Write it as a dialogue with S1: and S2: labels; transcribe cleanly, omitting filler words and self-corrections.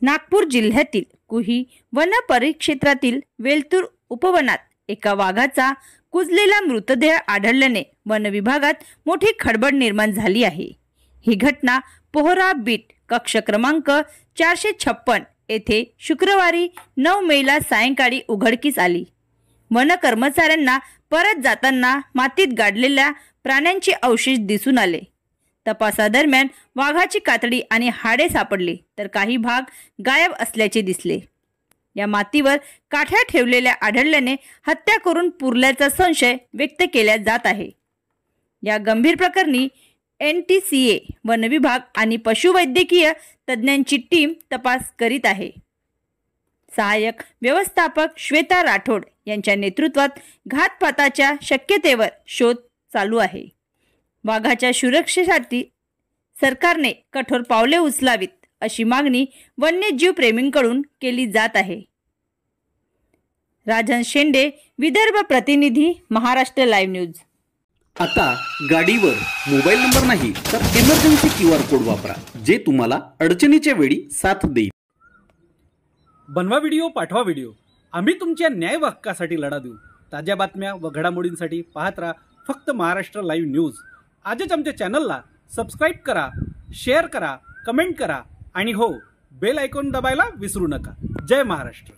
S1: नागपूर जिल्ह्यातील कुही वन परिक्षेत्रातील वेलतूर उपवनात एका वाघाचा कुजलेला मृतदेह आढळल्याने वन विभागात मोठी खळबळ निर्माण झाली आहे। ही घटना पोहरा बीट कक्ष क्रमांक 456 येथे शुक्रवारी 9 मेला सायंकाळी उघडकीस आली। वन कर्मचाऱ्यांना परत जाताना मातीत गाडलेल्या प्राण्यांचे अवशेष दिसून आले। तपासादरम्यान वाघाची कातडी आणि हाडे सापडली तर काही भाग गायब असल्याचे दिसले। या मातीवर काठ्या ठेवलेल्या आढळल्याने हत्या करून पुरल्याचा संशय व्यक्त केला जात आहे। या गंभीर प्रकरणी NTCA वन विभाग आणि पशुवैद्यकीय तज्ञांची टीम तपास करीत आहे। सहाय्यक व्यवस्थापक श्वेता राठोड यांच्या नेतृत्वात घातपाताच्या शक्यतेवर शोध चालू आहे। वाघाच्या सुरक्षेसाठी सरकारने कठोर पावले उचलावीत अशी मागणी वन्यजीव प्रेमींकडून केली जात आहे। राजन शेंडे, विदर्भ प्रतिनिधी, महाराष्ट्र लाईव्ह न्यूज।
S2: आता गाडीवर मोबाईल नंबर नाही तर इमर्जन्सी QR कोड वापरा, जे तुम्हाला अडचणीच्या वेळी साथ देईल।
S3: बनवा व्हिडिओ, पाठवा व्हिडिओ, आम्ही तुमच्या न्याय हक्कासाठी लढा देऊ। ताज्या बातम्या व घडामोडींसाठी पाहत राहा फक्त महाराष्ट्र लाईव्ह न्यूज। आजच आमच्या चॅनलला सबस्क्राईब करा, शेअर करा, कमेंट करा आणि हो, बेल आयकॉन दबायला विसरू नका। जय महाराष्ट्र।